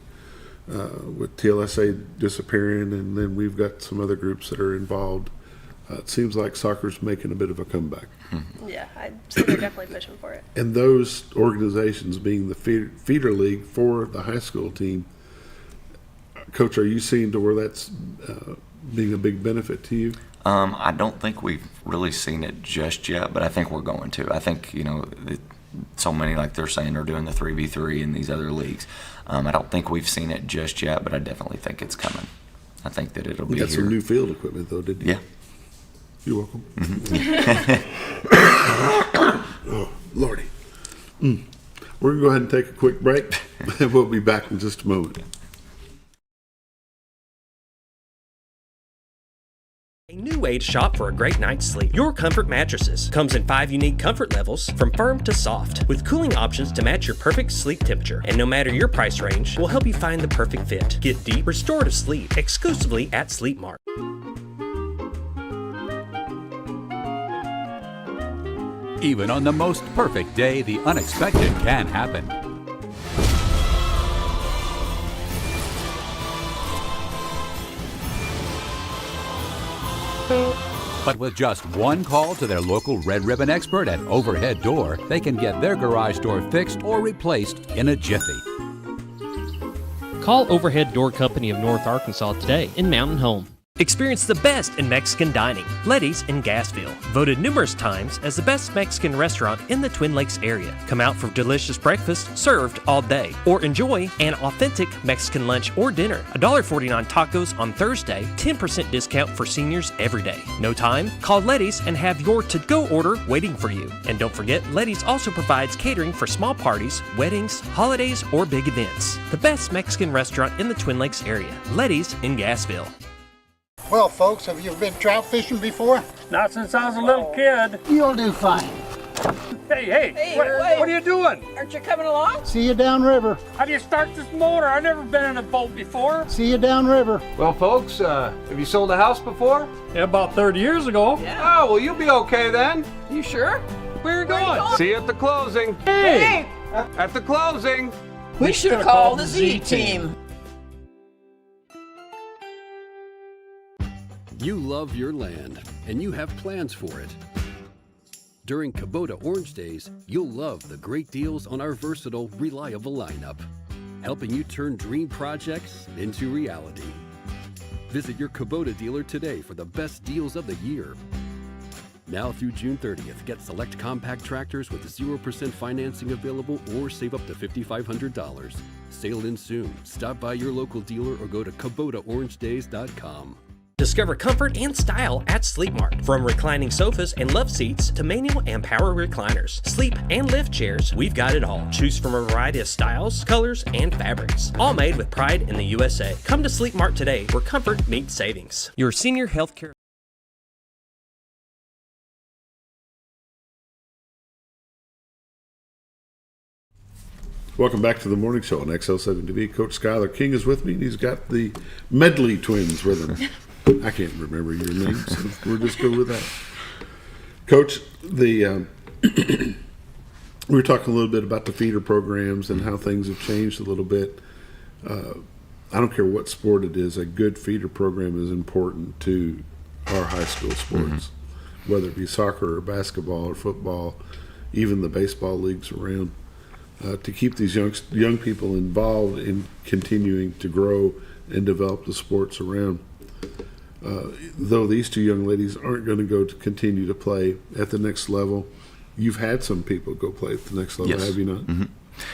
With TLSA disappearing, and then we've got some other groups that are involved. It seems like soccer's making a bit of a comeback. Yeah, I'd say they're definitely pushing for it. And those organizations being the feeder league for the high school team, Coach, are you seeing to where that's being a big benefit to you? I don't think we've really seen it just yet, but I think we're going to. I think, so many, like they're saying, are doing the 3v3 in these other leagues. I don't think we've seen it just yet, but I definitely think it's coming. I think that it'll be You got here. some new field equipment, though, didn't you? Yeah. You're welcome. Oh, Lordy. We're going to go ahead and take a quick break, and we'll be back in just a moment. A new way to shop for a great night's sleep. Your Comfort Mattresses comes in 5 unique comfort levels, from firm to soft, with cooling options to match your perfect sleep temperature. And no matter your price range, we'll help you find the perfect fit. Get deep, restorative sleep exclusively at Sleep Mart. Even on the most perfect day, the unexpected can happen. But with just one call to their local Red Ribbon expert at Overhead Door, they can get their garage door fixed or replaced in a jiffy. Call Overhead Door Company of North Arkansas today in Mountain Home. Experience the best in Mexican dining. Letty's in Gassville, voted numerous times as the best Mexican restaurant in the Twin Lakes area. Come out for delicious breakfast served all day, or enjoy an authentic Mexican lunch or dinner. $1.49 tacos on Thursday, 10% discount for seniors every day. No time? Call Letty's and have your to-go order waiting for you. And don't forget, Letty's also provides catering for small parties, weddings, holidays, or big events. The best Mexican restaurant in the Twin Lakes area. Letty's in Gassville. Well, folks, have you been trout fishing before? Not since I was a little kid. You'll do fine. Hey, what are you doing? Aren't you coming along? See you downriver. How do you start this motor? I've never been in a boat before. See you downriver. Well, folks, have you sold a house before? Yeah, about 30 years ago. Yeah. Oh, well, you'll be okay then. You sure? Where are you going? See you at the closing. Hey! At the closing. We should have called the Z-Team. You love your land, and you have plans for it. During Kubota Orange Days, you'll love the great deals on our versatile, reliable lineup, helping you turn dream projects into reality. Visit your Kubota dealer today for the best deals of the year. Now through June 30th, get select compact tractors with 0% financing available or save up to $5,500. Sale ends soon. Stop by your local dealer or go to KubotaOrangeDays.com. Discover comfort and style at Sleep Mart. From reclining sofas and love seats to manual and power recliners, sleep and lift chairs, we've got it all. Choose from a variety of styles, colors, and fabrics. All made with pride in the USA. Come to Sleep Mart today, where comfort meets savings. Your senior health care. Welcome back to the morning show on XL7-TV. Coach Skyler King is with me, and he's got the Medley twins with him. I can't remember your name, so we'll just go with that. Coach, we were talking a little bit about the feeder programs and how things have changed a little bit. I don't care what sport it is, a good feeder program is important to our high school sports, whether it be soccer or basketball or football, even the baseball leagues around, to keep these young people involved in continuing to grow and develop the sports around. Though these two young ladies aren't going to go to continue to play at the next level, you've had some people go play at the next level, have you not? Mm-hmm.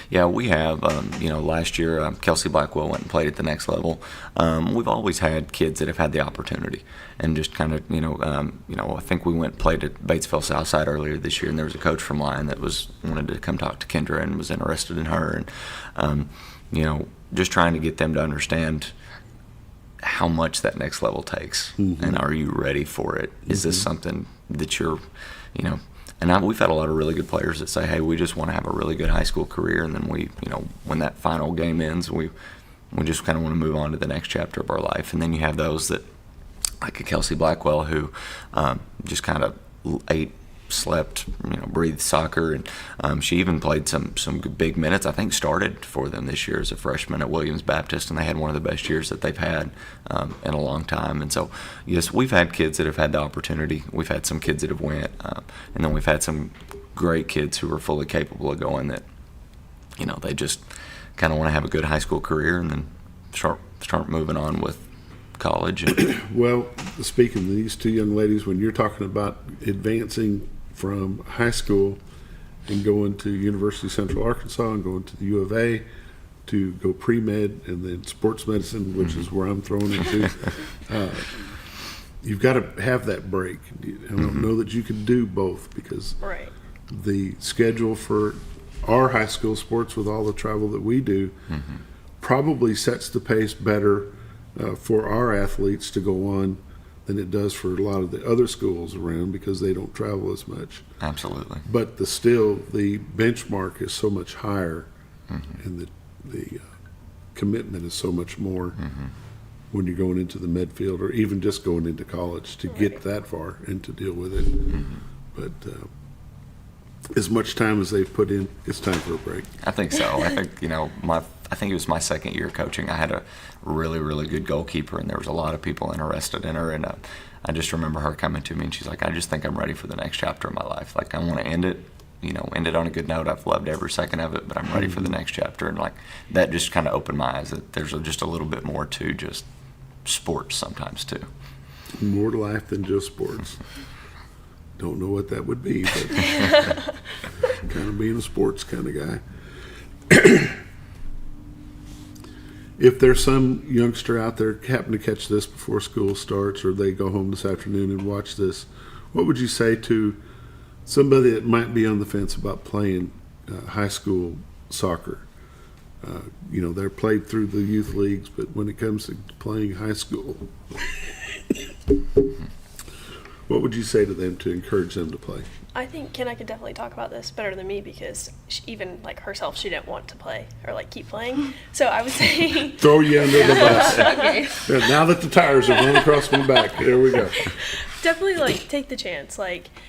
Yeah, we have. Last year, Kelsey Blackwell went and played at the next level. We've always had kids that have had the opportunity, and just kind of, I think we went and played at Batesville Southside earlier this year, and there was a coach from Lyon that wanted to come talk to Kendra and was interested in her, and just trying to get them to understand how much that next level takes, and are you ready for it? Is this something that you're, and we've had a lot of really good players that say, hey, we just want to have a really good high school career, and then we, when that final game ends, we just kind of want to move on to the next chapter of our life. And then you have those that, like a Kelsey Blackwell, who just kind of ate, slept, breathed soccer, and she even played some big minutes. I think started for them this year as a freshman at Williams Baptist, and they had one of the best years that they've had in a long time. And so, yes, we've had kids that have had the opportunity. We've had some kids that have went, and then we've had some great kids who are fully capable of going that, they just kind of want to have a good high school career and then start moving on with college. Well, speaking of these two young ladies, when you're talking about advancing from high school and going to University of Central Arkansas and going to the U of A to go pre-med and then sports medicine, which is where I'm thrown into. You've got to have that break. I don't know that you can do both because the schedule for our high school sports with all the travel that we do probably sets the pace better for our athletes to go on than it does for a lot of the other schools around because they don't travel as much. Absolutely. But the benchmark is so much higher and the commitment is so much more when you're going into the med field or even just going into college to get that far and to deal with it. But as much time as they've put in, it's time for a break. I think so. I think, I think it was my second year coaching. I had a really, really good goalkeeper, and there was a lot of people interested in her. And I just remember her coming to me, and she's like, I just think I'm ready for the next chapter of my life. Like, I want to end it on a good note. I've loved every second of it, but I'm ready for the next chapter. And, like, that just kind of opened my eyes that there's just a little bit more to just sports sometimes, too. More to life than just sports. Don't know what that would be, but kind of being a sports kind of guy. If there's some youngster out there happen to catch this before school starts or they go home this afternoon and watch this, what would you say to somebody that might be on the fence about playing high school soccer? They're played through the youth leagues, but when it comes to playing high school, what would you say to them to encourage them to play? I think Kenna could definitely talk about this better than me because even herself, she didn't want to play or keep playing. So I would say throw you under the bus. Okay. Yeah, now that the tires have run across my back, there we go. Definitely take the chance.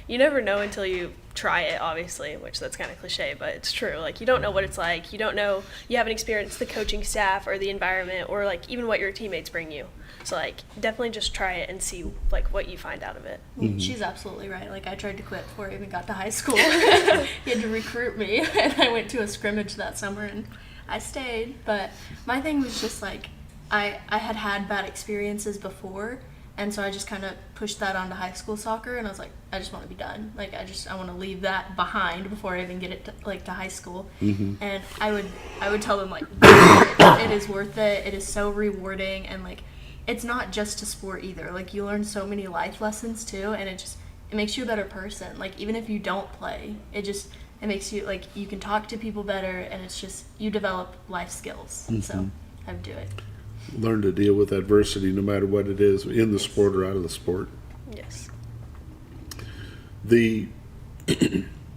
You never know until you try it, obviously, which that's kind of cliche, but it's true. You don't know what it's like. You don't know. You haven't experienced the coaching staff or the environment or even what your teammates bring you. So definitely just try it and see what you find out of it. She's absolutely right. I tried to quit before I even got to high school. He had to recruit me, and I went to a scrimmage that summer, and I stayed. But my thing was just I had bad experiences before, and so I just kind of pushed that onto high school soccer, and I was like, I just want to be done. I want to leave that behind before I even get it to high school. And I would tell them it is worth it. It is so rewarding, and it's not just a sport either. You learn so many life lessons too, and it makes you a better person. Even if you don't play, it makes you you can talk to people better, and it's just you develop life skills. So I would do it. Learn to deal with adversity no matter what it is, in the sport or out of the sport. Yes. The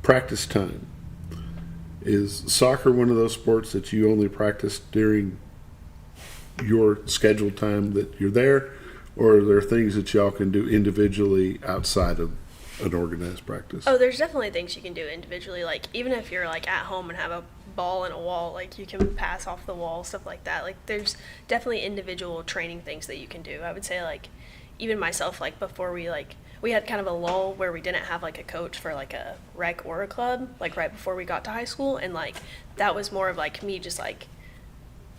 practice time. Is soccer one of those sports that you only practice during your scheduled time that you're there, or are there things that y'all can do individually outside of an organized practice? Oh, there's definitely things you can do individually. Even if you're at home and have a ball in a wall, you can pass off the wall, stuff like that. There's definitely individual training things that you can do. I would say even myself, before we had kind of a lull where we didn't have a coach for a rec or a club right before we got to high school, and that was more of me just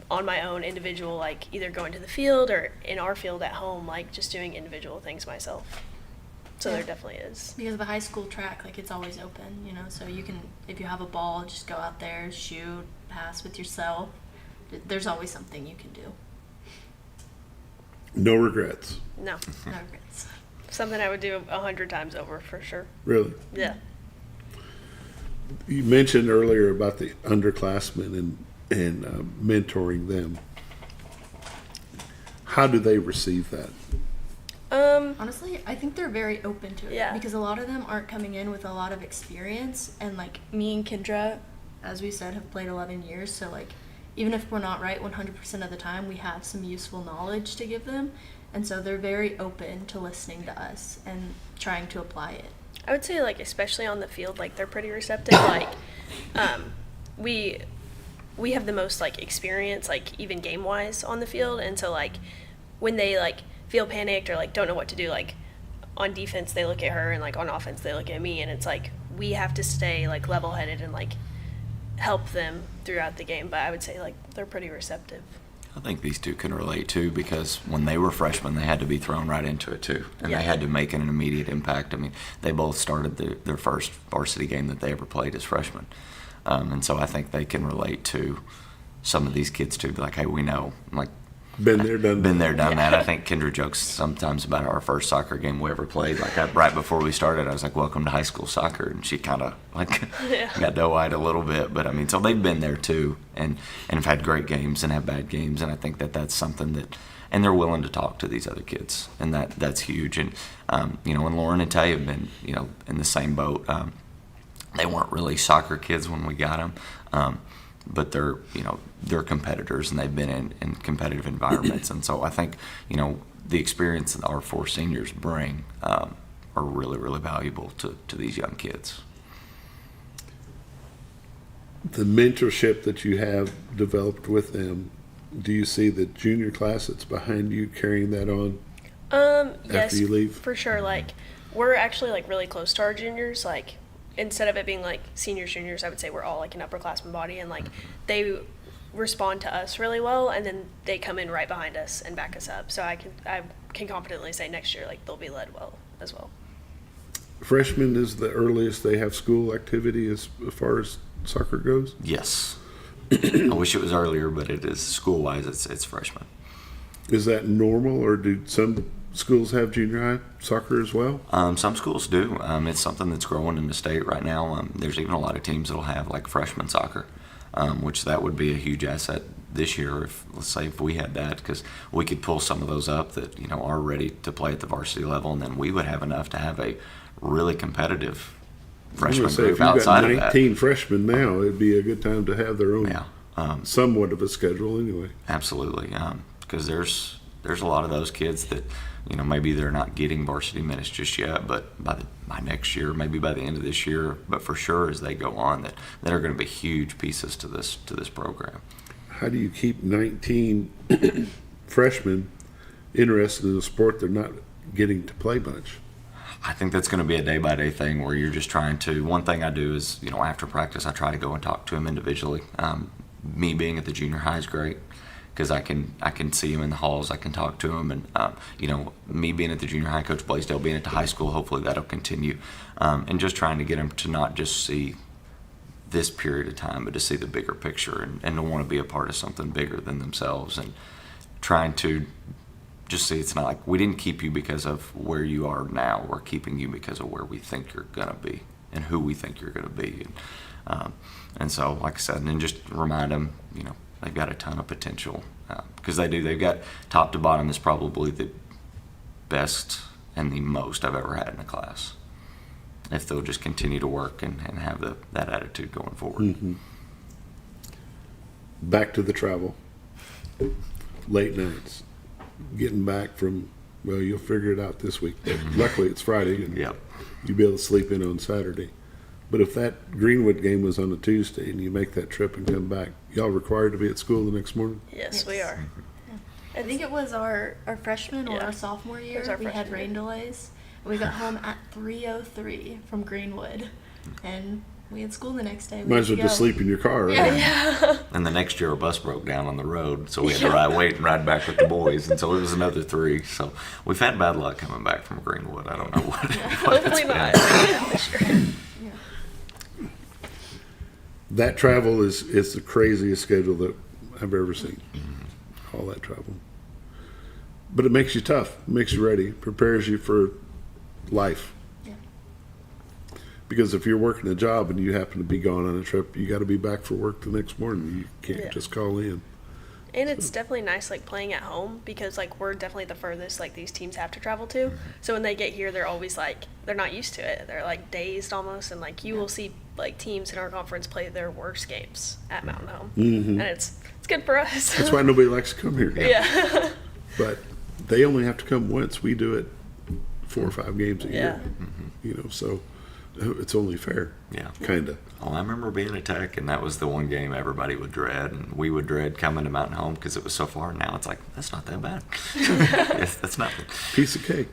on my own individual, either going to the field or in our field at home, just doing individual things myself. So there definitely is. Because of the high school track, it's always open, so you can, if you have a ball, just go out there, shoot, pass with yourself. There's always something you can do. No regrets? No. No regrets. Something I would do 100 times over for sure. Really? Yeah. You mentioned earlier about the underclassmen and mentoring them. How do they receive that? Honestly, I think they're very open to it because a lot of them aren't coming in with a lot of experience, and me and Kendra, as we said, have played 11 years, so even if we're not right 100% of the time, we have some useful knowledge to give them, and so they're very open to listening to us and trying to apply it. I would say especially on the field, they're pretty receptive. We have the most experience even game wise on the field, and so when they feel panicked or don't know what to do, on defense they look at her, and on offense they look at me, and it's we have to stay level headed and help them throughout the game. But I would say they're pretty receptive. I think these two can relate too, because when they were freshmen, they had to be thrown right into it too, and they had to make an immediate impact. I mean, they both started their first varsity game that they ever played as freshmen, and so I think they can relate to some of these kids too. Be like, hey, we know, like, been there, done that. I think Kendra jokes sometimes about our first soccer game we ever played. Like, right before we started, I was like, welcome to high school soccer. And she kind of like got doe-eyed a little bit. But I mean, so they've been there too, and have had great games and have bad games. And I think that's something that, and they're willing to talk to these other kids. And that's huge. And, you know, and Lauren and Tay have been, you know, in the same boat. They weren't really soccer kids when we got them. But they're, you know, they're competitors, and they've been in competitive environments. And so I think, you know, the experience that our 4 seniors bring are really, really valuable to these young kids. The mentorship that you have developed with them, do you see the junior class that's behind you carrying that on yes, after you leave? For sure. Like, we're actually like really close to our juniors. Like, instead of it being like seniors, juniors, I would say we're all like an upperclassman body, and like they respond to us really well, and then they come in right behind us and back us up. So I can confidently say next year like they'll be led well as well. Freshman is the earliest they have school activity as far as soccer goes? Yes. I wish it was earlier, but it is school-wise. It's freshman. Is that normal, or do some schools have junior high soccer as well? Some schools do. It's something that's growing in the state right now. There's even a lot of teams that'll have like freshman soccer, which that would be a huge asset this year. If, let's say, if we had that, because we could pull some of those up that, you know, are ready to play at the varsity level, and then we would have enough to have a really competitive freshman group outside of that. If you've got 19 freshmen now, it'd be a good time to have their own somewhat of a schedule anyway. Absolutely, because there's a lot of those kids that, you know, maybe they're not getting varsity minutes just yet, but by next year, maybe by the end of this year, but for sure as they go on, that are going to be huge pieces to this program. How do you keep 19 freshmen interested in a sport they're not getting to play much? I think that's going to be a day-by-day thing where you're just trying to, one thing I do is, you know, after practice, I try to go and talk to them individually. Me being at the junior high is great, because I can see them in the halls, I can talk to them, and you know, me being at the junior high, Coach Blaisdell being at the high school, hopefully that'll continue, and just trying to get them to not just see this period of time, but to see the bigger picture, and to want to be a part of something bigger than themselves, and trying to just see it's not like we didn't keep you because of where you are now, we're keeping you because of where we think you're going to be and who we think you're going to be, and so, like I said, and then just remind them, you know, they've got a ton of potential, because they do. They've got top to bottom is probably the best and the most I've ever had in a class, if they'll just continue to work and have that attitude going forward. Mm-hmm. Back to the travel. Late nights. Getting back from, well, you'll figure it out this week. Luckily, it's Friday, and you'll be able to sleep in on Saturday. But if that Greenwood game was on a Tuesday and you make that trip and come back, y'all required to be at school the next morning? Yes, we are. I think it was our freshman or our sophomore year. We had rain delays. And we got home at 3:03 from Greenwood, and we had school the next day. Might as well just sleep in your car, right? Yeah. And the next year, a bus broke down on the road, so we had to wait and ride back with the boys, and so it was another 3. So we've had bad luck coming back from Greenwood. I don't know what. Hopefully not. That travel is the craziest schedule that I've ever seen. All that travel. But it makes you tough, it makes you ready, prepares you for life. Yeah. Because if you're working a job and you happen to be gone on a trip, you got to be back for work the next morning. You can't just call in. And it's definitely nice, like, playing at home, because, like, we're definitely the furthest, like, these teams have to travel to. So when they get here, they're always, like, they're not used to it. They're, like, dazed almost, and, like, you will see, like, teams in our conference play their worst games at Mountain Home. Mm-hmm. And it's good for us. That's why nobody likes to come here. Yeah. But they only have to come once. We do it 4 or 5 games a year. Mm-hmm. You know, so it's only fair. Yeah. Kind of. Well, I remember being at Tech, and that was the one game everybody would dread, and we would dread coming to Mountain Home because it was so far. Now it's like, that's not that bad. That's nothing. Piece of cake.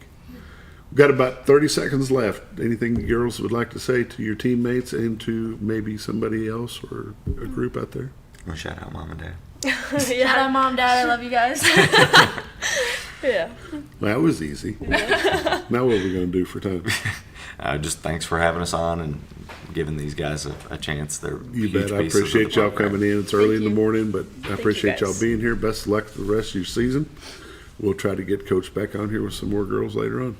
We've got about 30 seconds left. Anything the girls would like to say to your teammates and to maybe somebody else or a group out there? Well, shout out Mom and Dad. Shout out, Mom, Dad. I love you guys. Yeah. That was easy. Now what are we going to do for time? Just thanks for having us on and giving these guys a chance. They're You huge bet. I pieces of appreciate the y'all program. coming in. It's early in the you. morning, but I you, appreciate y'all guys. being here. Best of luck for the rest of your season. We'll try to get Coach back on here with some more girls later on.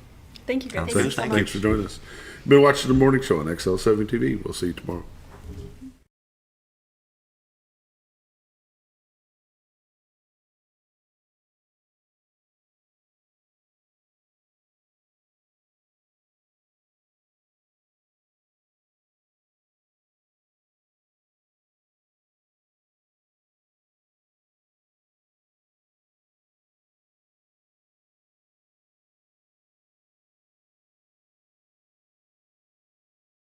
Thank you, guys. Sounds good. Thanks for joining us. Been watching the morning show on XL7-TV. We'll see you tomorrow.